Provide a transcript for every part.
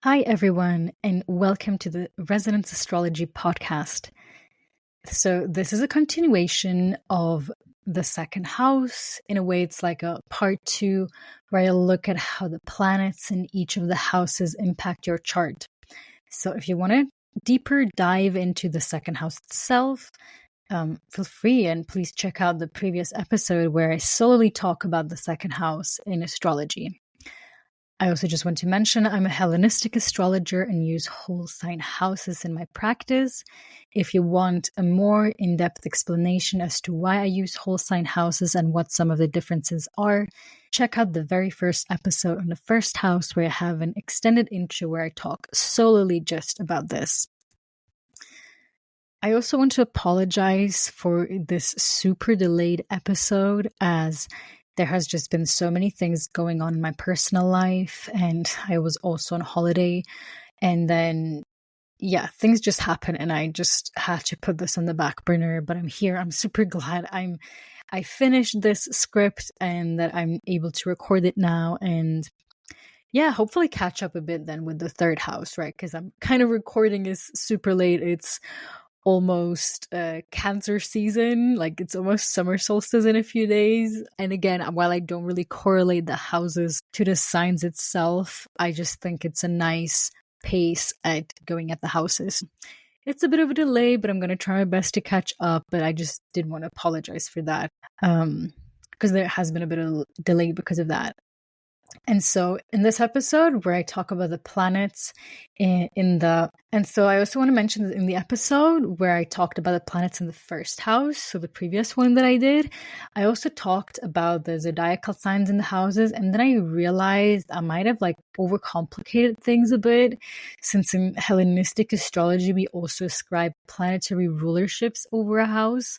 Hi, everyone, and welcome to the Resonance Astrology podcast. So, this is a continuation of the second house. In a way, it's like a part two where I look at how the planets in each of the houses impact your chart. So, if you want to deeper dive into the second house itself, feel free and please check out the previous episode where I solely talk about the second house in astrology. I also just want to mention I'm a Hellenistic astrologer and use whole sign houses in my practice. If you want a more in-depth explanation as to why I use whole sign houses and what some of the differences are, check out the very first episode on the first house where I have an extended intro where I talk solely just about this. I also want to apologize for this super delayed episode as there has just been so many things going on in my personal life, and I was also on holiday, and then things just happened and I just had to put this on the back burner. But I'm here. I'm super glad I finished this script and that I'm able to record it now, and hopefully catch up a bit then with the third house, right? Because I'm kind of recording is super late. It's almost Cancer season, like it's almost summer solstice in a few days. And again, while I don't really correlate the houses to the signs itself, I just think it's a nice pace at going at the houses. It's a bit of a delay, but I'm going to try my best to catch up. But I just did want to apologize for that because there has been a bit of a delay because of that. And so in this episode where I talk about the planets and so I also want to mention that in the episode where I talked about the planets in the first house, so the previous one that I did, I also talked about the zodiacal signs in the houses, and then I realized I might have overcomplicated things a bit, since in Hellenistic astrology we also ascribe planetary rulerships over a house.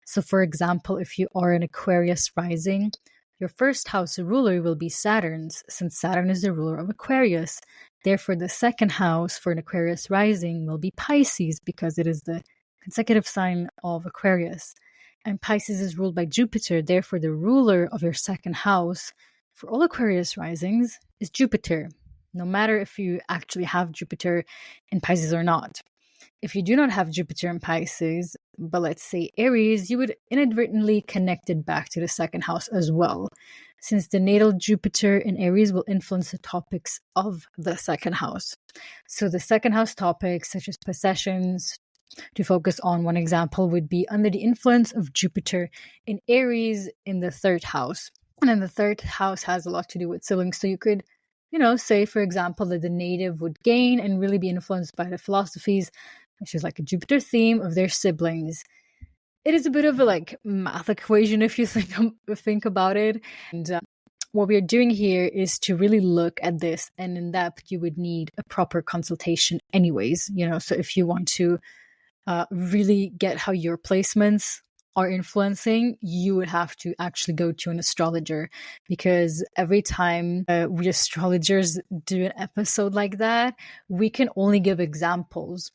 So for example, if you are an Aquarius rising, your first house ruler will be Saturn's, since Saturn is the ruler of Aquarius. Therefore, the second house for an Aquarius rising will be Pisces, because it is the consecutive sign of Aquarius. And Pisces is ruled by Jupiter. Therefore, the ruler of your second house for all Aquarius risings is Jupiter, no matter if you actually have Jupiter in Pisces or not. If you do not have Jupiter in Pisces, but let's say Aries, you would inadvertently connect it back to the second house as well, since the natal Jupiter in Aries will influence the topics of the second house. So the second house topics, such as possessions, to focus on one example, would be under the influence of Jupiter in Aries in the third house. And then the third house has a lot to do with siblings. So you could say, for example, that the native would gain and really be influenced by the philosophies, which is like a Jupiter theme, of their siblings. It is a bit of a math equation if you think about it. And what we're doing here is to really look at this, and in depth, you would need a proper consultation anyways. So if you want to really get how your placements are influencing, you would have to actually go to an astrologer, because every time we astrologers do an episode like that, we can only give examples.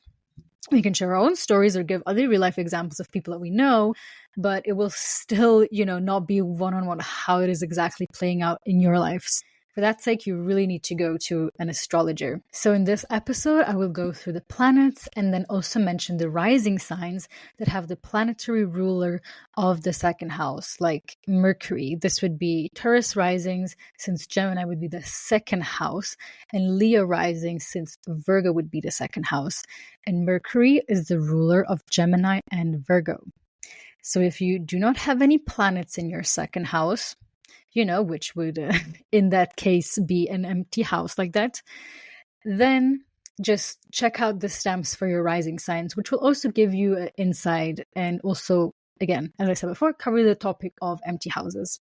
We can share our own stories or give other real life examples of people that we know, but it will still, not be one-on-one how it is exactly playing out in your lives. For that sake, you really need to go to an astrologer. So in this episode, I will go through the planets and then also mention the rising signs that have the planetary ruler of the second house, like Mercury. This would be Taurus risings, since Gemini would be the second house, and Leo rising, since Virgo would be the second house. And Mercury is the ruler of Gemini and Virgo. So if you do not have any planets in your second house, which would in that case be an empty house like that, then just check out the stamps for your rising signs, which will also give you an insight, and also, again, as I said before, cover the topic of empty houses.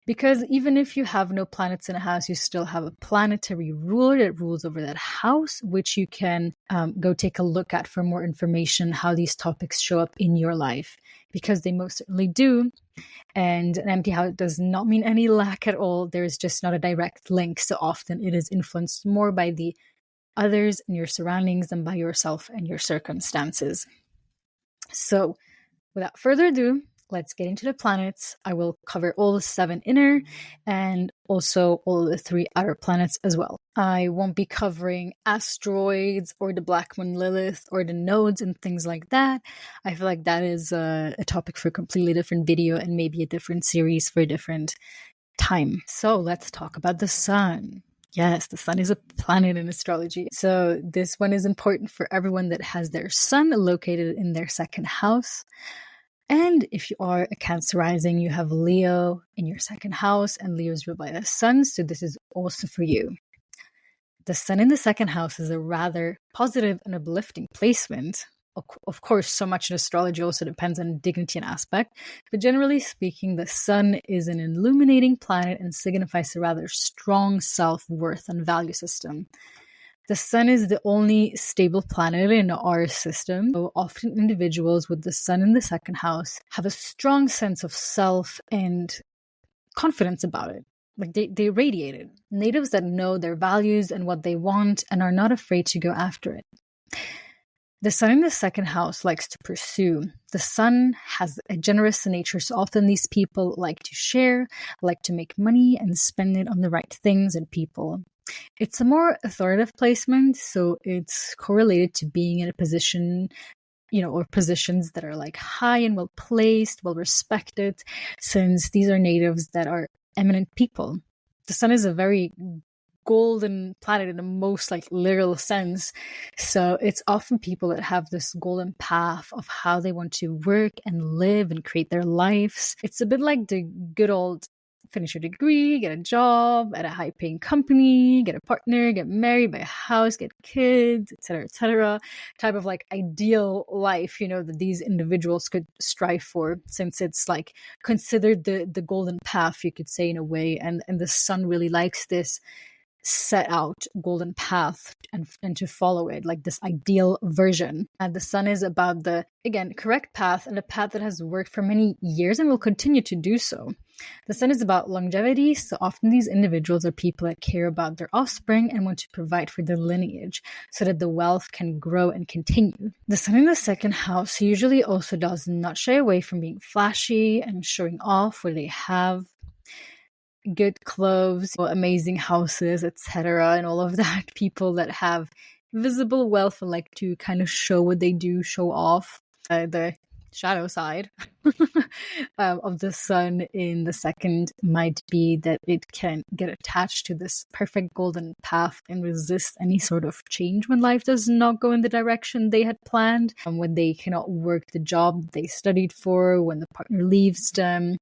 Because even if you have no planets in a house, you still have a planetary ruler that rules over that house, which you can go take a look at for more information how these topics show up in your life, because they most certainly do. And an empty house does not mean any lack at all. There's just not a direct link. So often it is influenced more by the others and your surroundings than by yourself and your circumstances. So without further ado, let's get into the planets. I will cover all the 7 inner and also all the 3 outer planets as well. I won't be covering asteroids or the Black Moon Lilith or the nodes and things like that. I feel like that is a topic for a completely different video and maybe a different series for a different time. So let's talk about the sun. Yes, the sun is a planet in astrology. So this one is important for everyone that has their sun located in their second house. And if you are a Cancer rising, you have Leo in your second house, and Leo is ruled by the sun, so this is also for you. The sun in the second house is a rather positive and uplifting placement. Of course, so much in astrology also depends on dignity and aspect, but generally speaking, the sun is an illuminating planet and signifies a rather strong self-worth and value system. The sun is the only stable planet in our system, so often individuals with the sun in the second house have a strong sense of self and confidence about it. Like they radiate it. Natives that know their values and what they want and are not afraid to go after it. The sun in the second house likes to pursue. The sun has a generous nature, so often these people like to share, like to make money and spend it on the right things and people. It's a more authoritative placement, so it's correlated to being in a position, or positions that are like high and well placed, well respected, since these are natives that are eminent people. The sun is a very golden planet in the most like literal sense, so it's often people that have this golden path of how they want to work and live and create their lives. It's a bit like the good old finish your degree, get a job at a high-paying company, get a partner, get married, buy a house, get kids, etc., type of like ideal life, that these individuals could strive for, since it's like considered the golden path, you could say, in a way, and the sun really likes this set out golden path and to follow it, like this ideal version. And the sun is about the, again, correct path, and a path that has worked for many years and will continue to do so. The sun is about longevity, so often these individuals are people that care about their offspring and want to provide for their lineage so that the wealth can grow and continue. The sun in the second house usually also does not shy away from being flashy and showing off what they have. Good clothes, amazing houses, etc., and all of that. People that have visible wealth and like to kind of show what they do, show off. The shadow side of the sun in the second might be that it can get attached to this perfect golden path and resist any sort of change when life does not go in the direction they had planned, when they cannot work the job they studied for, when the partner leaves them.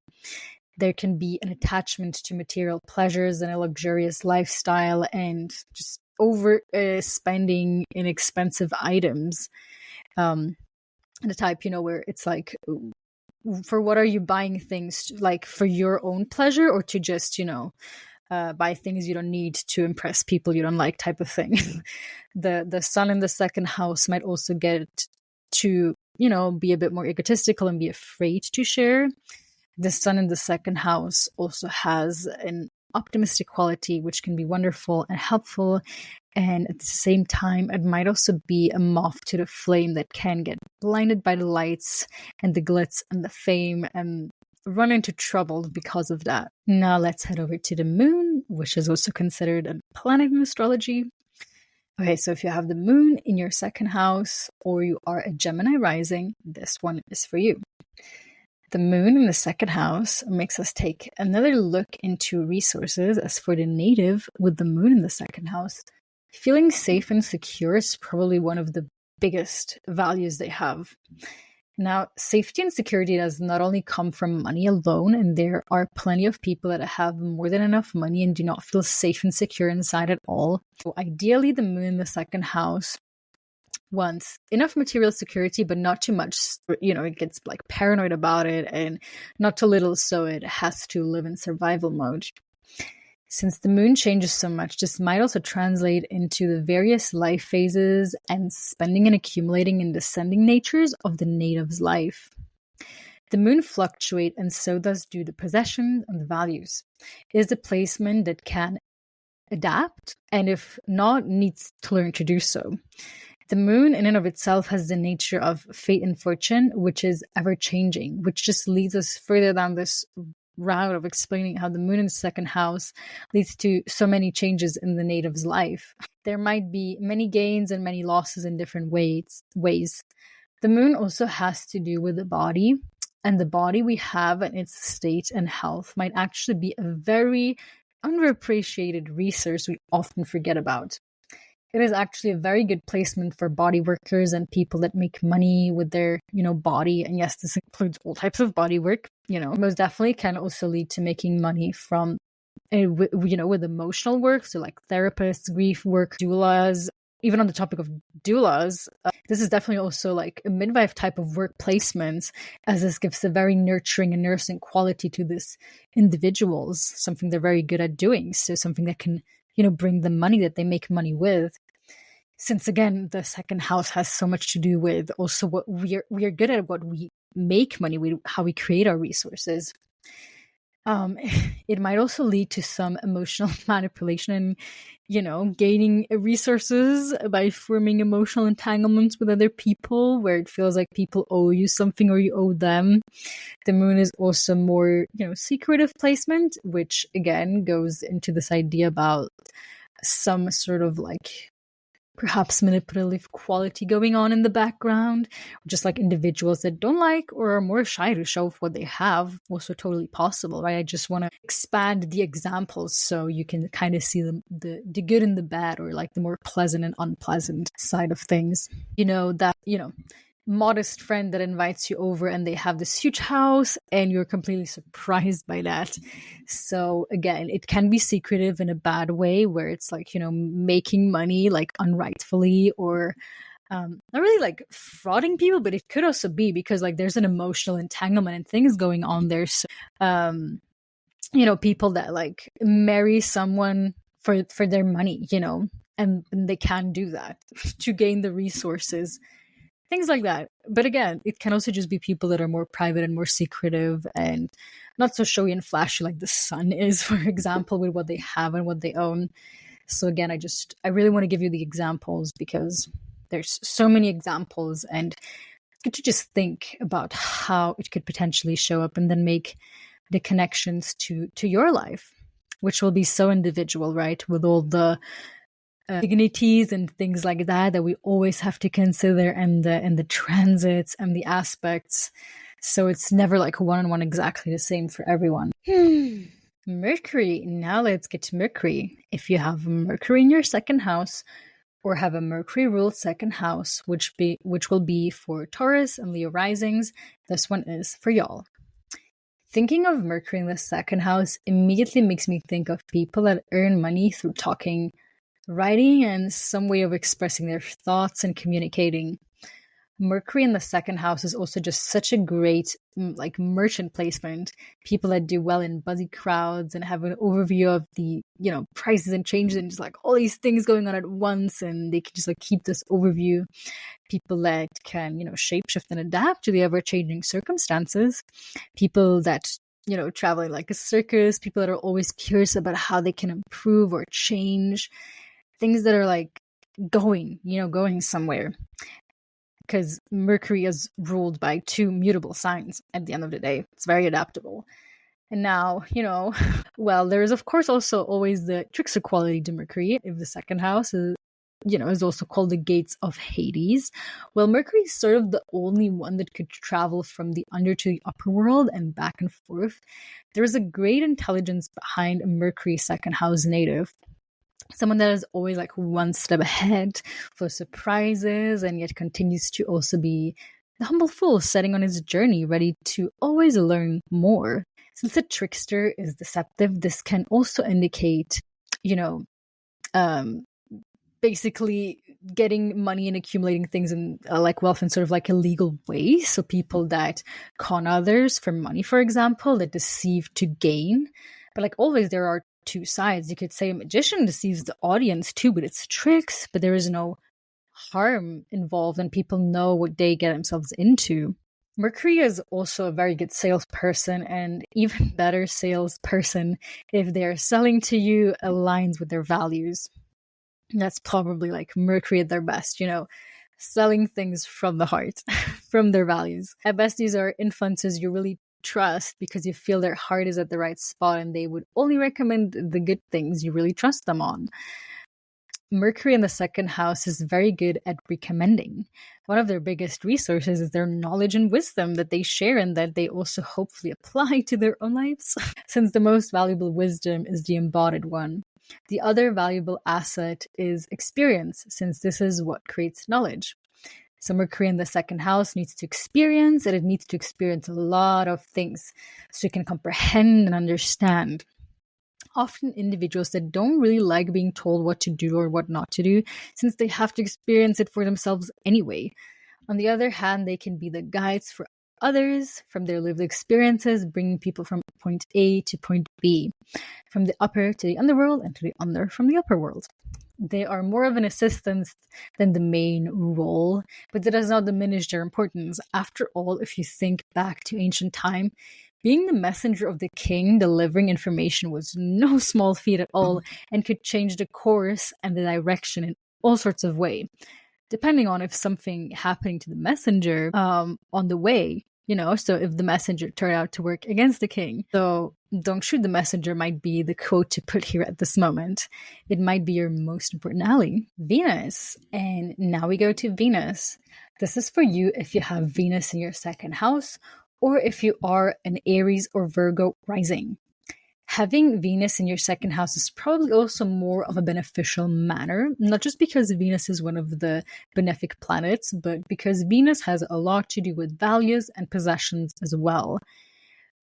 There can be an attachment to material pleasures and a luxurious lifestyle and just over spending in expensive items. The type, where it's like, for what are you buying things, like for your own pleasure or to just, buy things you don't need to impress people you don't like, type of thing. The sun in the second house might also get to, be a bit more egotistical and be afraid to share. The sun in the second house also has an optimistic quality, which can be wonderful and helpful. And at the same time, it might also be a moth to the flame that can get blinded by the lights and the glitz and the fame and run into trouble because of that. Now let's head over to the moon, which is also considered a planet in astrology. Okay, so if you have the moon in your second house or you are a Gemini rising, this one is for you. The moon in the second house makes us take another look into resources. As for the native with the moon in the second house, feeling safe and secure is probably one of the biggest values they have. Now, safety and security does not only come from money alone, and there are plenty of people that have more than enough money and do not feel safe and secure inside at all. So ideally, the moon in the second house wants enough material security, but not too much. It gets like paranoid about it, and not too little, so it has to live in survival mode. Since the moon changes so much, this might also translate into the various life phases and spending and accumulating and descending natures of the native's life. The moon fluctuates, and so does do the possessions and the values. It is a placement that can adapt, and if not, needs to learn to do so. The moon in and of itself has the nature of fate and fortune, which is ever changing, which just leads us further down this route of explaining how the moon in the second house leads to so many changes in the native's life. There might be many gains and many losses in different ways. The moon also has to do with the body, and the body we have and its state and health might actually be a very underappreciated resource we often forget about. It is actually a very good placement for body workers and people that make money with their, body. And yes, this includes all types of body work, most definitely can also lead to making money from, with emotional work. So like therapists, grief work, doulas. Even on the topic of doulas, this is definitely also like a midwife type of work placement, as this gives a very nurturing and nursing quality to this individuals, something they're very good at doing. So something that can, bring the money that they make money with. Since again, the second house has so much to do with also what we are good at, what we make money with, how we create our resources. It might also lead to some emotional manipulation and, gaining resources by forming emotional entanglements with other people where it feels like people owe you something or you owe them. The moon is also more, secretive placement, which again goes into this idea about some sort of like perhaps manipulative quality going on in the background, just like individuals that don't like or are more shy to show off what they have. Also totally possible, right? I just want to expand the examples so you can kind of see the good and the bad, or like the more pleasant and unpleasant side of things. Modest friend that invites you over and they have this huge house and you're completely surprised by that. So again, it can be secretive in a bad way where it's like, making money like unrightfully, or not really like frauding people, but it could also be because like there's an emotional entanglement and things going on there. So, people that like marry someone for their money, and they can do that to gain the resources. Things like that. But again, it can also just be people that are more private and more secretive and not so showy and flashy like the sun is, for example, with what they have and what they own. So again, I really want to give you the examples because there's so many examples, and it's good to just think about how it could potentially show up and then make the connections to your life, which will be so individual, right? With all the dignities and things like that we always have to consider, and the transits and the aspects. So it's never like one-on-one exactly the same for everyone. Mercury. Now let's get to Mercury. If you have Mercury in your second house, or have a Mercury ruled second house, which will be for Taurus and Leo risings, this one is for y'all. Thinking of Mercury in the second house immediately makes me think of people that earn money through talking, writing, and some way of expressing their thoughts and communicating. Mercury in the second house is also just such a great like merchant placement. People that do well in buzzy crowds and have an overview of the, prices and changes and just like all these things going on at once, and they can just like keep this overview. People that can, shapeshift and adapt to the ever-changing circumstances. People that traveling like a circus. People that are always curious about how they can improve or change. Things that are like going somewhere. Because Mercury is ruled by two mutable signs at the end of the day. It's very adaptable. And now, well, there is of course also always the trickster quality to Mercury. If the second house is also called the gates of Hades. Well, Mercury is sort of the only one that could travel from the under to the upper world and back and forth. There is a great intelligence behind a Mercury second house native. Someone that is always like one step ahead, for surprises, and yet continues to also be the humble fool setting on his journey, ready to always learn more. Since the trickster is deceptive, this can also indicate, basically getting money and accumulating things in like wealth in sort of like a legal way. So people that con others for money, for example, that deceive to gain. But like always, there are two sides. You could say a magician deceives the audience too, but it's tricks, but there is no harm involved and people know what they get themselves into. Mercury is also a very good salesperson, and even better salesperson if they're selling to you aligns with their values. That's probably like Mercury at their best, selling things from the heart, from their values. At best, these are influencers you really trust because you feel their heart is at the right spot and they would only recommend the good things you really trust them on. Mercury in the second house is very good at recommending. One of their biggest resources is their knowledge and wisdom that they share and that they also hopefully apply to their own lives, since the most valuable wisdom is the embodied one. The other valuable asset is experience, since this is what creates knowledge. So Mercury in the second house needs to experience, and it needs to experience a lot of things so it can comprehend and understand. Often individuals that don't really like being told what to do or what not to do, since they have to experience it for themselves anyway. On the other hand, they can be the guides for others from their lived experiences, bringing people from point A to point B, from the upper to the underworld and to the under from the upper world. They are more of an assistance than the main role, but that does not diminish their importance. After all, if you think back to ancient time, being the messenger of the king delivering information was no small feat at all and could change the course and the direction in all sorts of ways, depending on if something happening to the messenger on the way, so if the messenger turned out to work against the king. So don't shoot the messenger might be the quote to put here at this moment. It might be your most important ally. Venus. And now we go to Venus. This is for you if you have Venus in your second house, or if you are an Aries or Virgo rising. Having Venus in your second house is probably also more of a beneficial manner, not just because Venus is one of the benefic planets, but because Venus has a lot to do with values and possessions as well.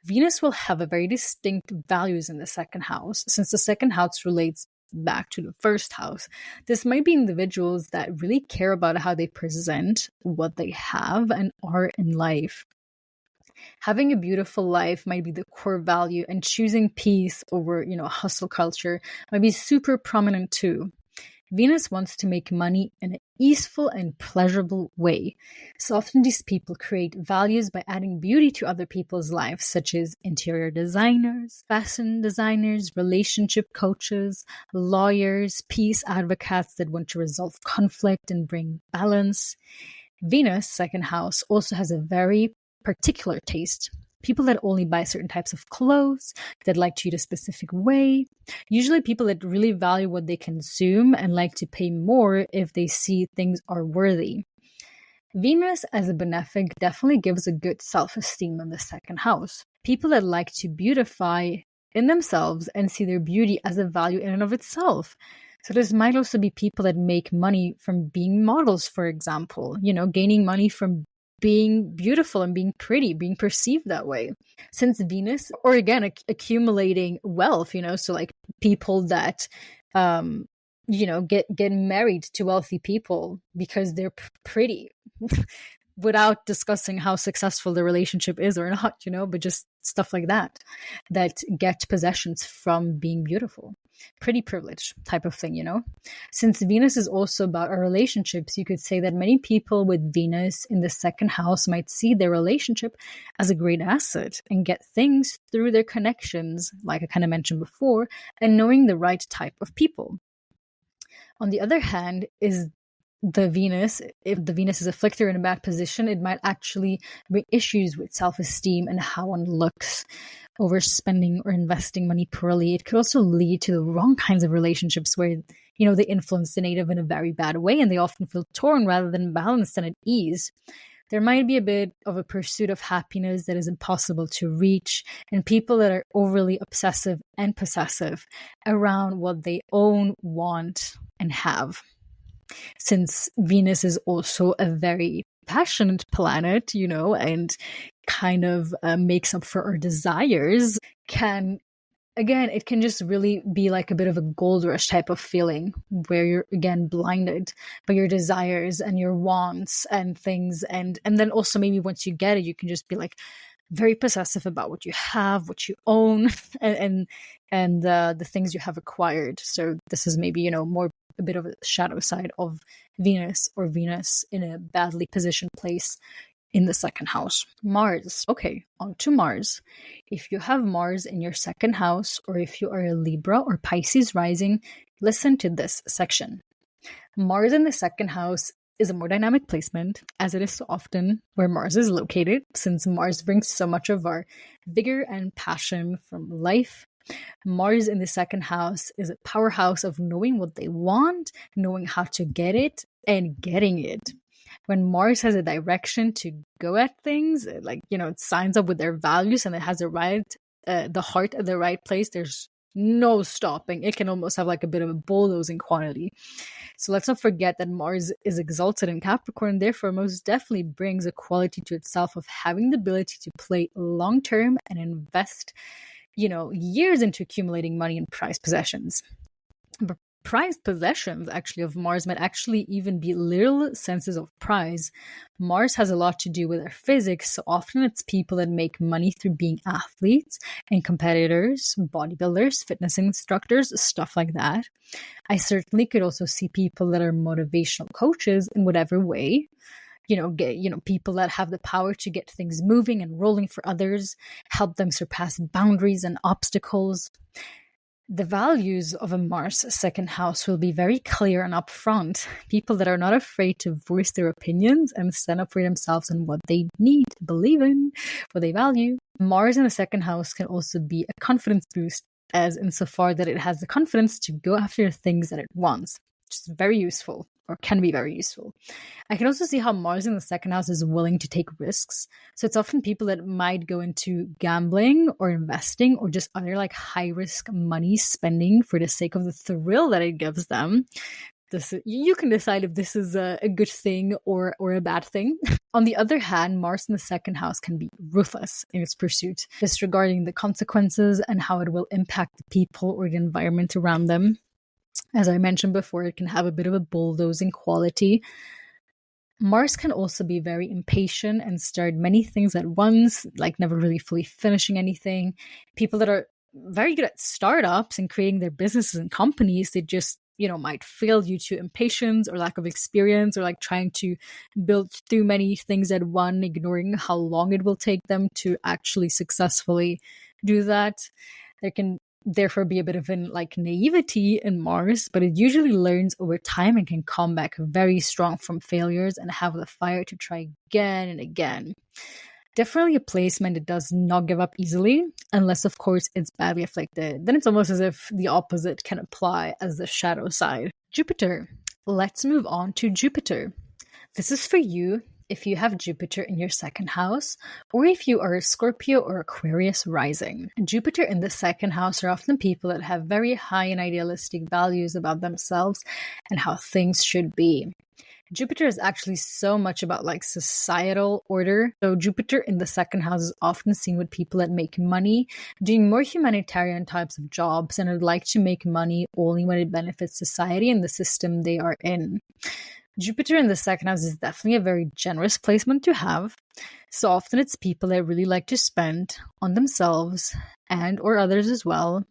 Venus will have a very distinct values in the second house, since the second house relates back to the first house. This might be individuals that really care about how they present what they have and are in life. Having a beautiful life might be the core value, and choosing peace over, hustle culture might be super prominent too. Venus wants to make money in an easeful and pleasurable way. So often these people create values by adding beauty to other people's lives, such as interior designers, fashion designers, relationship coaches, lawyers, peace advocates that want to resolve conflict and bring balance. Venus, second house, also has a very particular taste. People that only buy certain types of clothes, that like to eat a specific way. Usually people that really value what they consume and like to pay more if they see things are worthy. Venus as a benefic definitely gives a good self-esteem in the second house. People that like to beautify in themselves and see their beauty as a value in and of itself. So this might also be people that make money from being models, for example, gaining money from being beautiful and being pretty, being perceived that way. Since Venus, or again, accumulating wealth, so like people that, get married to wealthy people because they're pretty without discussing how successful the relationship is or not, but just stuff like that get possessions from being beautiful. Pretty privilege type of thing, Since Venus is also about our relationships, you could say that many people with Venus in the second house might see their relationship as a great asset and get things through their connections, like I kind of mentioned before, and knowing the right type of people. On the other hand, if the Venus is afflicted or in a bad position, it might actually bring issues with self-esteem and how one looks. Overspending or investing money poorly. It could also lead to the wrong kinds of relationships where, they influence the native in a very bad way and they often feel torn rather than balanced and at ease. There might be a bit of a pursuit of happiness that is impossible to reach, and people that are overly obsessive and possessive around what they own, want, and have. Since Venus is also a very passionate planet, and kind of makes up for our desires, it can just really be like a bit of a gold rush type of feeling where you're again blinded by your desires and your wants and things. And then also maybe once you get it, you can just be like very possessive about what you have, what you own, and the things you have acquired. So this is maybe, more a bit of a shadow side of Venus, or Venus in a badly positioned place in the second house. Mars. Okay, on to Mars. If you have Mars in your second house, or if you are a Libra or Pisces rising, listen to this section. Mars in the second house is a more dynamic placement, as it is so often where Mars is located, since Mars brings so much of our vigor and passion from life. Mars in the second house is a powerhouse of knowing what they want, knowing how to get it, and getting it. When Mars has a direction to go at things, like, it signs up with their values and it has the heart at the right place, there's no stopping. It can almost have like a bit of a bulldozing quality. So let's not forget that Mars is exalted in Capricorn, therefore most definitely brings a quality to itself of having the ability to play long term and invest, years into accumulating money and prized possessions. But prized possessions actually of Mars might actually even be literal senses of prize. Mars has a lot to do with our physics, so often it's people that make money through being athletes and competitors, bodybuilders, fitness instructors, stuff like that. I certainly could also see people that are motivational coaches in whatever way. People that have the power to get things moving and rolling for others, help them surpass boundaries and obstacles. The values of a Mars second house will be very clear and upfront. People that are not afraid to voice their opinions and stand up for themselves and what they need, believe in, what they value. Mars in the second house can also be a confidence boost, as insofar that it has the confidence to go after things that it wants, which is very useful, or can be very useful. I can also see how Mars in the second house is willing to take risks. So it's often people that might go into gambling or investing or just other like high risk money spending for the sake of the thrill that it gives them. You can decide if this is a good thing or a bad thing. On the other hand, Mars in the second house can be ruthless in its pursuit, disregarding the consequences and how it will impact the people or the environment around them. As I mentioned before, it can have a bit of a bulldozing quality. Mars can also be very impatient and start many things at once, like never really fully finishing anything. People that are very good at startups and creating their businesses and companies, they just, might fail due to impatience or lack of experience, or like trying to build too many things at once, ignoring how long it will take them to actually successfully do that. There can therefore be a bit of naivety in Mars, but it usually learns over time and can come back very strong from failures and have the fire to try again and again. Definitely a placement that does not give up easily, unless of course it's badly afflicted. Then it's almost as if the opposite can apply as the shadow side. Jupiter. Let's move on to Jupiter. This is for you if you have Jupiter in your second house, or if you are a Scorpio or Aquarius rising. Jupiter in the second house are often people that have very high and idealistic values about themselves and how things should be. Jupiter is actually so much about societal order. So Jupiter in the second house is often seen with people that make money, doing more humanitarian types of jobs, and would like to make money only when it benefits society and the system they are in. Jupiter in the second house is definitely a very generous placement to have. So often it's people that really like to spend on themselves and or others as well.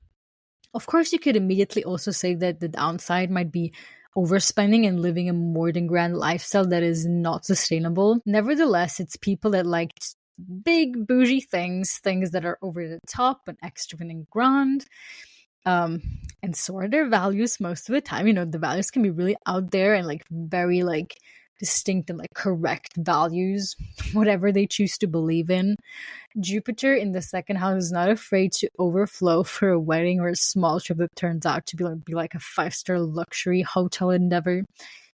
Of course, you could immediately also say that the downside might be overspending and living a more than grand lifestyle that is not sustainable. Nevertheless, it's people that like big bougie things that are over the top and extravagant and grand. And so are their values most of the time. The values can be really out there and very distinct and correct values, whatever they choose to believe in. Jupiter in the second house is not afraid to overflow for a wedding or a small trip that turns out to be like a 5-star luxury hotel endeavor.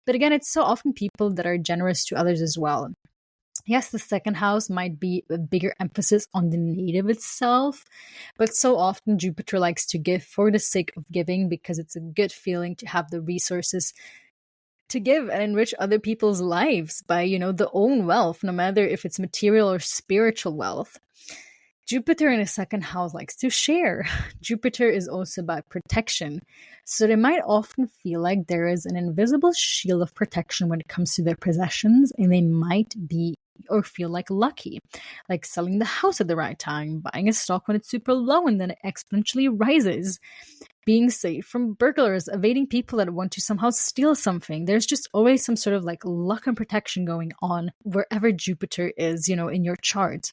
But again, it's so often people that are generous to others as well. Yes, the second house might be a bigger emphasis on the native itself, but so often Jupiter likes to give for the sake of giving, because it's a good feeling to have the resources to give and enrich other people's lives by, the own wealth, no matter if it's material or spiritual wealth. Jupiter in a second house likes to share. Jupiter is also about protection. So they might often feel like there is an invisible shield of protection when it comes to their possessions, and they might be or feel lucky, like selling the house at the right time, buying a stock when it's super low and then it exponentially rises, being safe from burglars, evading people that want to somehow steal something. There's just always some sort of luck and protection going on wherever Jupiter is, in your chart.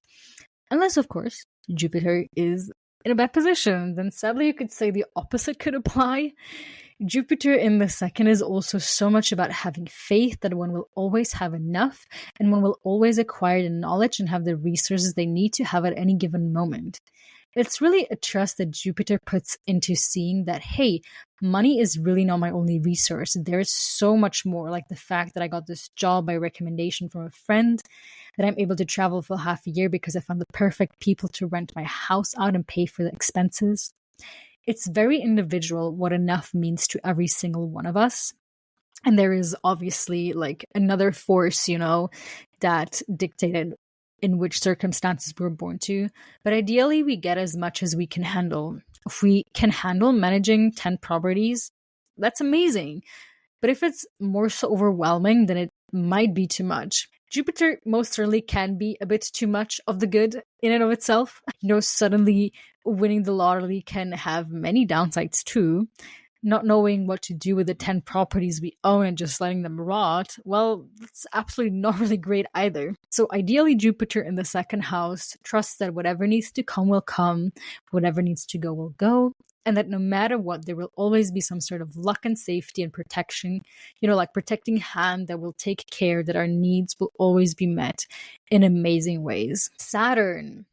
Unless, of course, Jupiter is in a bad position, then sadly you could say the opposite could apply. Jupiter in the second is also so much about having faith that one will always have enough and one will always acquire the knowledge and have the resources they need to have at any given moment. It's really a trust that Jupiter puts into seeing that, hey, money is really not my only resource. There's so much more, like the fact that I got this job by recommendation from a friend, that I'm able to travel for half a year because I found the perfect people to rent my house out and pay for the expenses. It's very individual what enough means to every single one of us. And there is obviously like another force, that dictated in which circumstances we were born to. But ideally, we get as much as we can handle. If we can handle managing 10 properties, that's amazing. But if it's more so overwhelming, then it might be too much. Jupiter most certainly can be a bit too much of the good in and of itself. Suddenly winning the lottery can have many downsides too. Not knowing what to do with the 10 properties we own and just letting them rot, well, that's absolutely not really great either. So ideally, Jupiter in the second house trusts that whatever needs to come will come, whatever needs to go will go, and that no matter what, there will always be some sort of luck and safety and protection, like protecting hand that will take care that our needs will always be met in amazing ways. Saturn.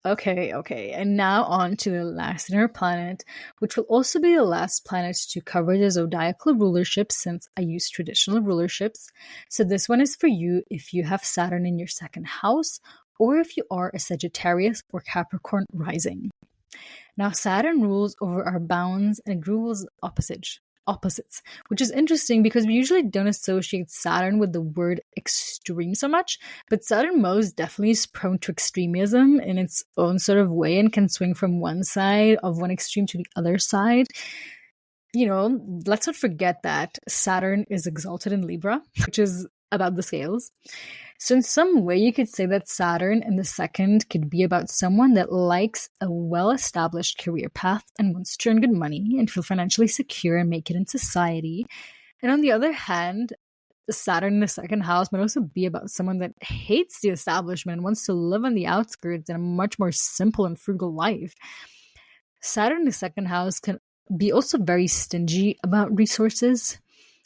Okay. And now on to the last inner planet, which will also be the last planet to cover the zodiacal rulerships since I use traditional rulerships. So this one is for you if you have Saturn in your second house, or if you are a Sagittarius or Capricorn rising. Now, Saturn rules over our bounds and rules opposites, which is interesting because we usually don't associate Saturn with the word extreme so much, but Saturn most definitely is prone to extremism in its own sort of way and can swing from one side of one extreme to the other side. Let's not forget that Saturn is exalted in Libra, which is about the scales. So in some way, you could say that Saturn in the second could be about someone that likes a well-established career path and wants to earn good money and feel financially secure and make it in society. And on the other hand, Saturn in the second house might also be about someone that hates the establishment and wants to live on the outskirts in a much more simple and frugal life. Saturn in the second house can be also very stingy about resources.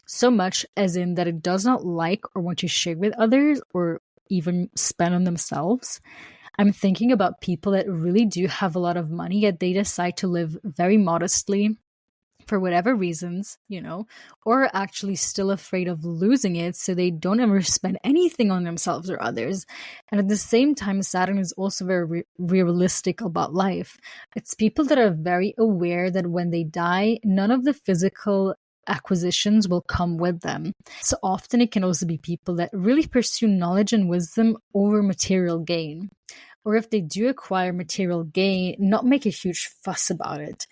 So much as in that it does not like or want to share with others or even spend on themselves. I'm thinking about people that really do have a lot of money, yet they decide to live very modestly for whatever reasons, or are actually still afraid of losing it, so they don't ever spend anything on themselves or others. And at the same time, Saturn is also very realistic about life. It's people that are very aware that when they die, none of the physical acquisitions will come with them. So often it can also be people that really pursue knowledge and wisdom over material gain. Or if they do acquire material gain, not make a huge fuss about it.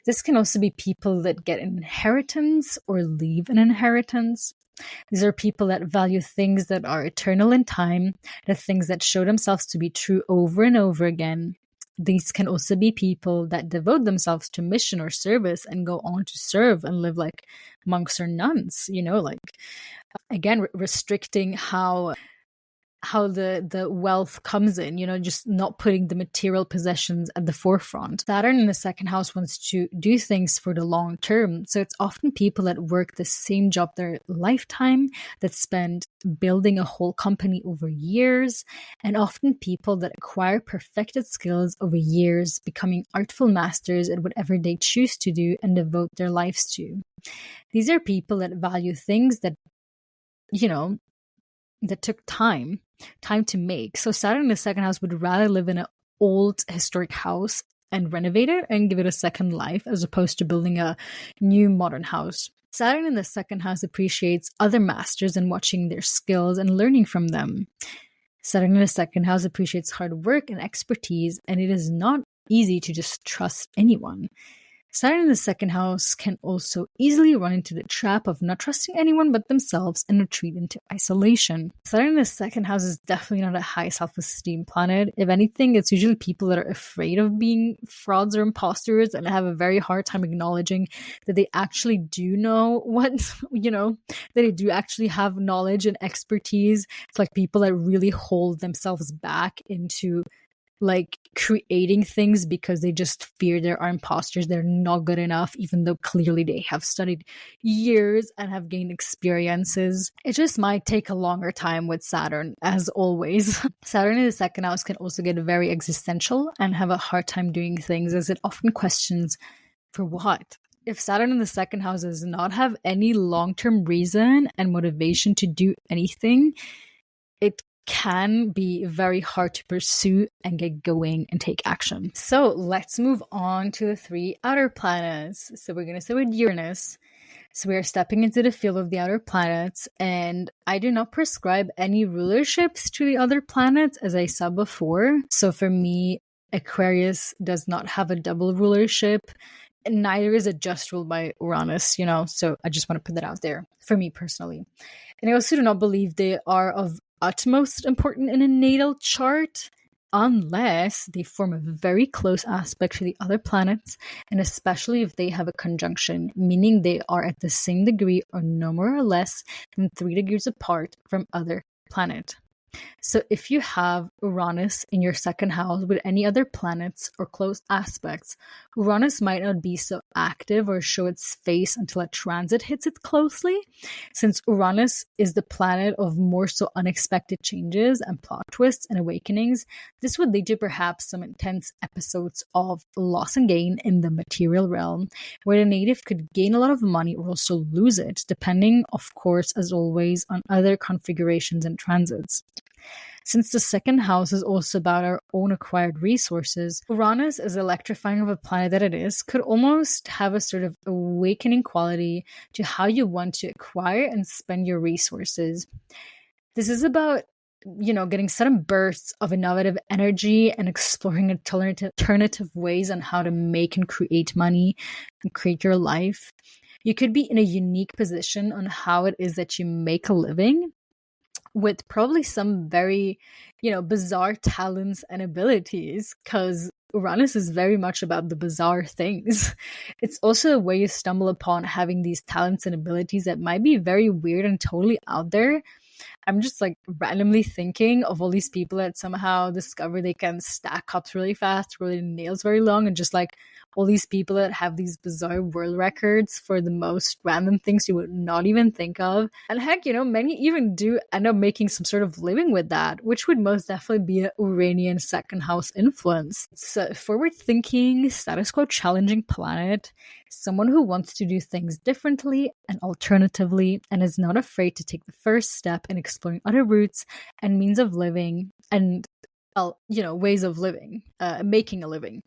This can also be people that get an inheritance or leave an inheritance. These are people that value things that are eternal in time, the things that show themselves to be true over and over again. These can also be people that devote themselves to mission or service and go on to serve and live like monks or nuns, again, restricting how the wealth comes in, just not putting the material possessions at the forefront. Saturn in the second house wants to do things for the long term. So it's often people that work the same job their lifetime, that spend building a whole company over years, and often people that acquire perfected skills over years, becoming artful masters at whatever they choose to do and devote their lives to. These are people that value things that, that took time to make. So Saturn in the second house would rather live in an old historic house and renovate it and give it a second life as opposed to building a new modern house. Saturn in the second house appreciates other masters and watching their skills and learning from them. Saturn in the second house appreciates hard work and expertise, and it is not easy to just trust anyone. Saturn in the second house can also easily run into the trap of not trusting anyone but themselves and retreat into isolation. Saturn in the second house is definitely not a high self-esteem planet. If anything, it's usually people that are afraid of being frauds or imposters and have a very hard time acknowledging that they actually do know what, that they do actually have knowledge and expertise. It's like people that really hold themselves back into like creating things because they just fear there are imposters, they're not good enough, even though clearly they have studied years and have gained experiences. It just might take a longer time with Saturn, as always. Saturn in the second house can also get very existential and have a hard time doing things, as it often questions for what. If Saturn in the second house does not have any long-term reason and motivation to do anything, it can be very hard to pursue and get going and take action. So let's move on to the 3 outer planets. So we're going to start with Uranus. So we are stepping into the field of the outer planets, and I do not prescribe any rulerships to the other planets, as I said before. So for me, Aquarius does not have a double rulership, and neither is it just ruled by Uranus, so I just want to put that out there for me personally. And I also do not believe they are of utmost importance in a natal chart, unless they form a very close aspect to the other planets, and especially if they have a conjunction, meaning they are at the same degree or no more or less than 3 degrees apart from other planet. So if you have Uranus in your second house with any other planets or close aspects, Uranus might not be so active or show its face until a transit hits it closely. Since Uranus is the planet of more so unexpected changes and plot twists and awakenings, this would lead to perhaps some intense episodes of loss and gain in the material realm, where the native could gain a lot of money or also lose it, depending, of course, as always, on other configurations and transits. Since the second house is also about our own acquired resources, Uranus, as electrifying of a planet that it is, could almost have a sort of awakening quality to how you want to acquire and spend your resources. This is about, getting sudden bursts of innovative energy and exploring alternative ways on how to make and create money and create your life. You could be in a unique position on how it is that you make a living, with probably some very, bizarre talents and abilities, because Uranus is very much about the bizarre things. It's also a way you stumble upon having these talents and abilities that might be very weird and totally out there. I'm just like randomly thinking of all these people that somehow discover they can stack cups really fast, really nails very long, and just like all these people that have these bizarre world records for the most random things you would not even think of. And heck, many even do end up making some sort of living with that, which would most definitely be an Uranian second house influence. It's a forward thinking, status quo challenging planet, someone who wants to do things differently and alternatively, and is not afraid to take the first step in exploring other routes and means of living and, ways of living, making a living.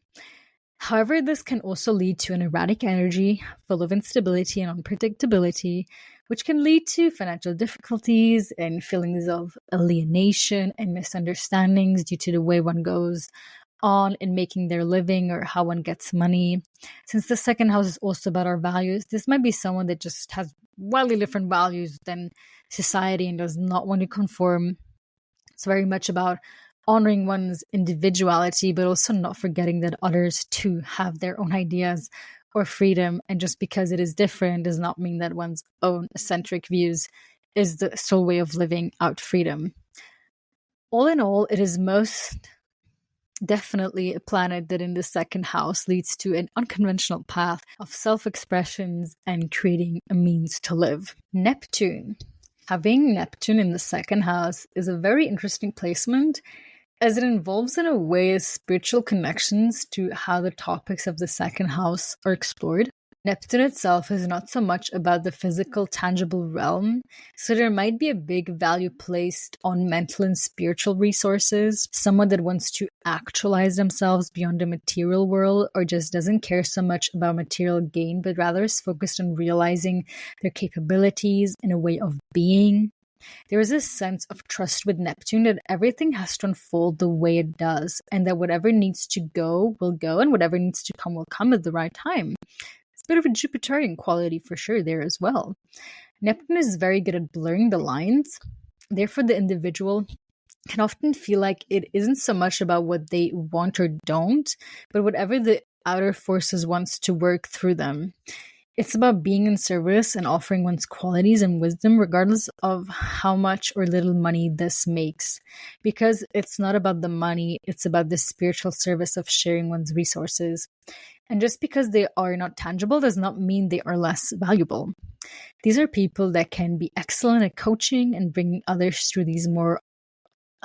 However, this can also lead to an erratic energy full of instability and unpredictability, which can lead to financial difficulties and feelings of alienation and misunderstandings due to the way one goes on in making their living or how one gets money. Since the second house is also about our values, this might be someone that just has wildly different values than society and does not want to conform. It's very much about honoring one's individuality, but also not forgetting that others too have their own ideas or freedom. And just because it is different does not mean that one's own eccentric views is the sole way of living out freedom. All in all, it is most definitely a planet that in the second house leads to an unconventional path of self-expressions and creating a means to live. Neptune. Having Neptune in the second house is a very interesting placement, as it involves in a way spiritual connections to how the topics of the second house are explored. Neptune itself is not so much about the physical, tangible realm, so there might be a big value placed on mental and spiritual resources, someone that wants to actualize themselves beyond the material world or just doesn't care so much about material gain, but rather is focused on realizing their capabilities in a way of being. There is a sense of trust with Neptune that everything has to unfold the way it does, and that whatever needs to go will go, and whatever needs to come will come at the right time. It's a bit of a Jupiterian quality for sure there as well. Neptune is very good at blurring the lines. Therefore, the individual can often feel like it isn't so much about what they want or don't, but whatever the outer forces wants to work through them. It's about being in service and offering one's qualities and wisdom, regardless of how much or little money this makes. Because it's not about the money, it's about the spiritual service of sharing one's resources. And just because they are not tangible does not mean they are less valuable. These are people that can be excellent at coaching and bringing others through these more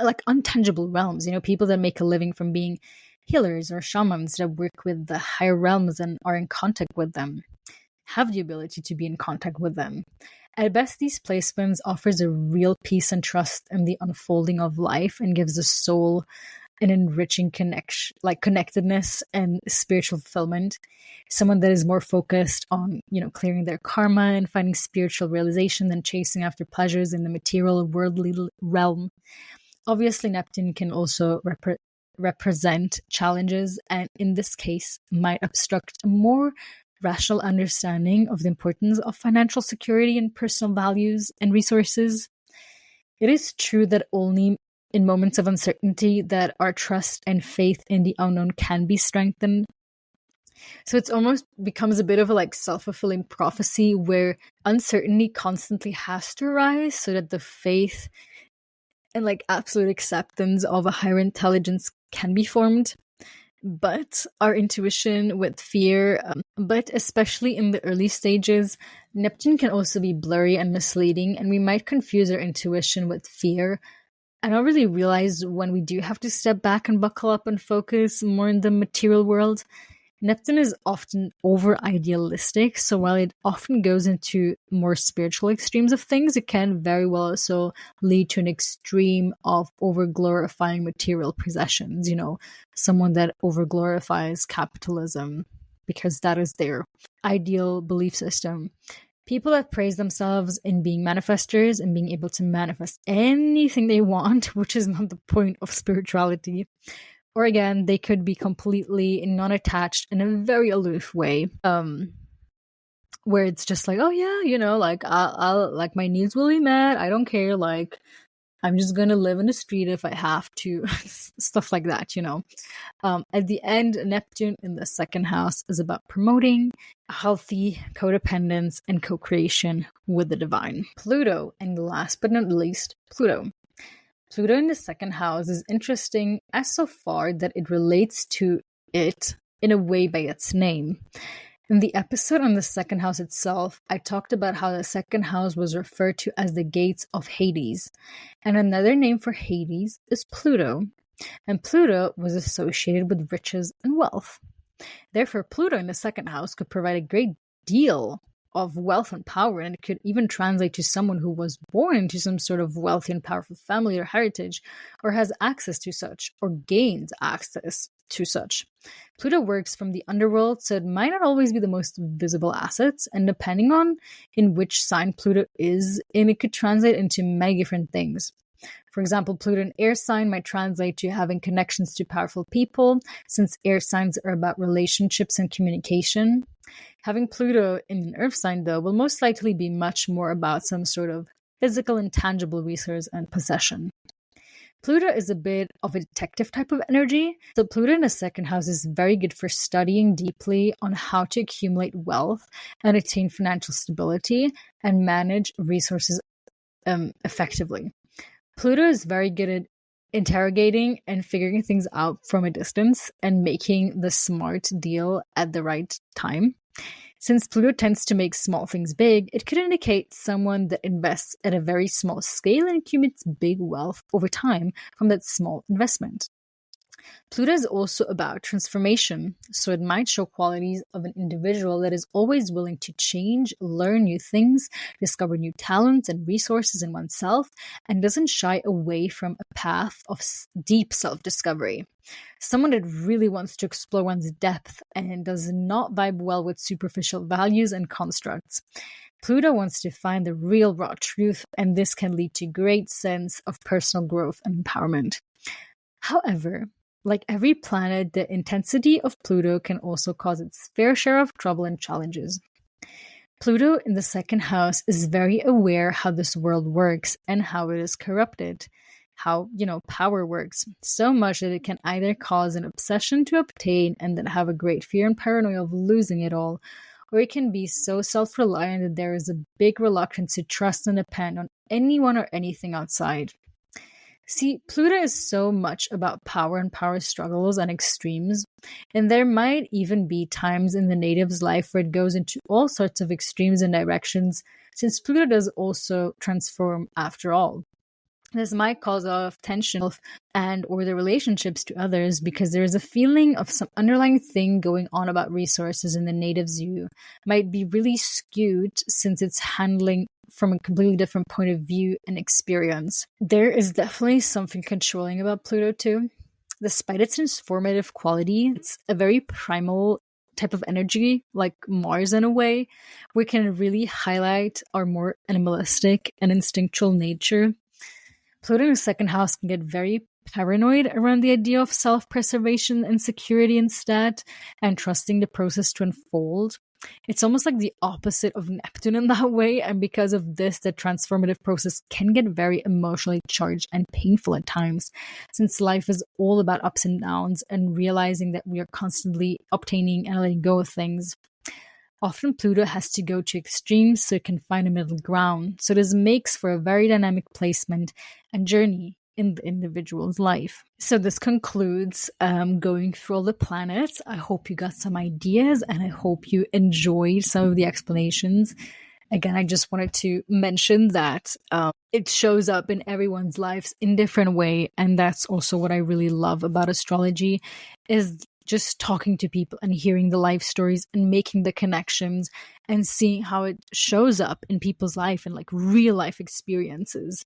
like untangible realms, people that make a living from being healers or shamans that work with the higher realms and are in contact with them, have the ability to be in contact with them. At best, these placements offers a real peace and trust in the unfolding of life and gives the soul an enriching connection, like connectedness and spiritual fulfillment. Someone that is more focused on, clearing their karma and finding spiritual realization than chasing after pleasures in the material worldly realm. Obviously, Neptune can also represent challenges, and in this case, might obstruct a more rational understanding of the importance of financial security and personal values and resources. It is true that only in moments of uncertainty that our trust and faith in the unknown can be strengthened. So it's almost becomes a bit of a self-fulfilling prophecy where uncertainty constantly has to arise so that the faith and absolute acceptance of a higher intelligence can be formed. But our intuition with fear, but especially in the early stages, Neptune can also be blurry and misleading, and we might confuse our intuition with fear and not really realize when we do have to step back and buckle up and focus more in the material world. Neptune is often over idealistic, so while it often goes into more spiritual extremes of things, it can very well also lead to an extreme of over glorifying material possessions. Someone that over glorifies capitalism because that is their ideal belief system. People that praise themselves in being manifestors and being able to manifest anything they want, which is not the point of spirituality. Or again, they could be completely non-attached in a very aloof way, where it's just oh yeah, I'll my needs will be met. I don't care. I'm just gonna live in the street if I have to, stuff like that. At the end, Neptune in the second house is about promoting healthy codependence and co-creation with the divine. Pluto, and last but not least, Pluto. Pluto in the second house is interesting as so far that it relates to it in a way by its name. In the episode on the second house itself, I talked about how the second house was referred to as the gates of Hades, and another name for Hades is Pluto, and Pluto was associated with riches and wealth. Therefore, Pluto in the second house could provide a great deal of wealth and power, and it could even translate to someone who was born into some sort of wealthy and powerful family or heritage, or has access to such, or gains access to such. Pluto works from the underworld, so it might not always be the most visible assets, and depending on in which sign Pluto is in, it could translate into many different things. For example, Pluto in air sign might translate to having connections to powerful people, since air signs are about relationships and communication. Having Pluto in an earth sign, though, will most likely be much more about some sort of physical and tangible resource and possession. Pluto is a bit of a detective type of energy, so Pluto in the second house is very good for studying deeply on how to accumulate wealth and attain financial stability and manage resources effectively. Pluto is very good at interrogating and figuring things out from a distance and making the smart deal at the right time. Since Pluto tends to make small things big, it could indicate someone that invests at a very small scale and accumulates big wealth over time from that small investment. Pluto is also about transformation, so it might show qualities of an individual that is always willing to change, learn new things, discover new talents and resources in oneself, and doesn't shy away from a path of deep self-discovery. Someone that really wants to explore one's depth and does not vibe well with superficial values and constructs. Pluto wants to find the real raw truth, and this can lead to great sense of personal growth and empowerment. However, like every planet, the intensity of Pluto can also cause its fair share of trouble and challenges. Pluto in the second house is very aware how this world works and how it is corrupted, how, power works, so much that it can either cause an obsession to obtain and then have a great fear and paranoia of losing it all, or it can be so self-reliant that there is a big reluctance to trust and depend on anyone or anything outside. See, Pluto is so much about power and power struggles and extremes, and there might even be times in the native's life where it goes into all sorts of extremes and directions, since Pluto does also transform after all. This might cause off tension and or the relationships to others because there is a feeling of some underlying thing going on about resources in the native's view. Might be really skewed since it's handling from a completely different point of view and experience. There is definitely something controlling about Pluto too. Despite its transformative quality, it's a very primal type of energy, like Mars in a way, we can really highlight our more animalistic and instinctual nature. Pluto in the second house can get very paranoid around the idea of self-preservation and security instead, and trusting the process to unfold. It's almost like the opposite of Neptune in that way, and because of this, the transformative process can get very emotionally charged and painful at times, since life is all about ups and downs and realizing that we are constantly obtaining and letting go of things. Often Pluto has to go to extremes so it can find a middle ground. So this makes for a very dynamic placement and journey in the individual's life. So this concludes going through all the planets. I hope you got some ideas and I hope you enjoyed some of the explanations. Again, I just wanted to mention that it shows up in everyone's lives in different way. And that's also what I really love about astrology, is just talking to people and hearing the life stories and making the connections and seeing how it shows up in people's life and like real life experiences.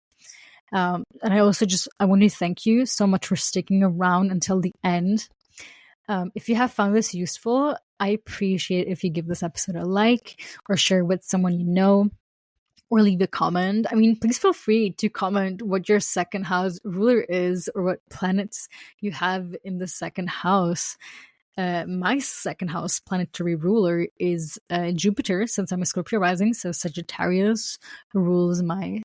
And I want to thank you so much for sticking around until the end. If you have found this useful, I appreciate if you give this episode a like or share with someone you know, or leave a comment. I mean, please feel free to comment what your second house ruler is or what planets you have in the second house. My second house planetary ruler is Jupiter, since I'm a Scorpio rising. So Sagittarius rules my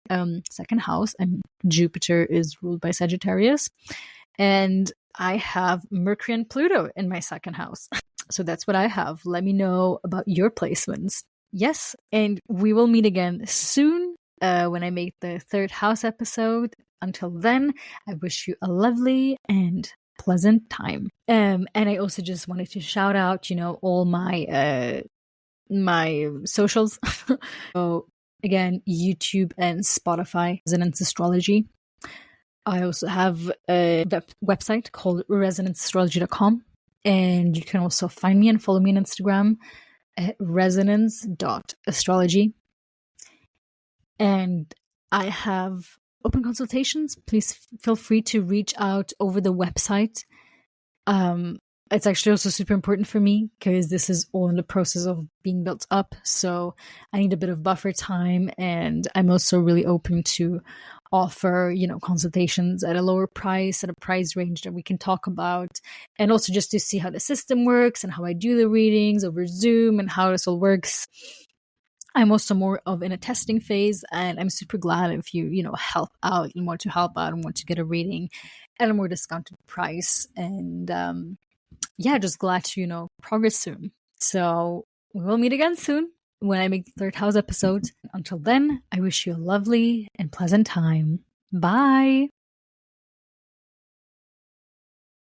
second house, and Jupiter is ruled by Sagittarius. And I have Mercury and Pluto in my second house. So that's what I have. Let me know about your placements. Yes, and we will meet again soon when I make the third house episode. Until then, I wish you a lovely and pleasant time. And I also just wanted to shout out, all my my socials. So again, YouTube and Spotify, Resonance Astrology. I also have a website called resonanceastrology.com, and you can also find me and follow me on Instagram at resonance.astrology. And I have open consultations. Please feel free to reach out over the website. It's actually also super important for me because this is all in the process of being built up. So I need a bit of buffer time, and I'm also really open to offer, consultations at a lower price, at a price range that we can talk about, and also just to see how the system works and how I do the readings over Zoom and how this all works. I'm also more of in a testing phase, and I'm super glad if you, help out and want to help out and want to get a reading at a more discounted price. And just glad to, progress soon. So we will meet again soon when I make the third house episode. Until then, I wish you a lovely and pleasant time. Bye.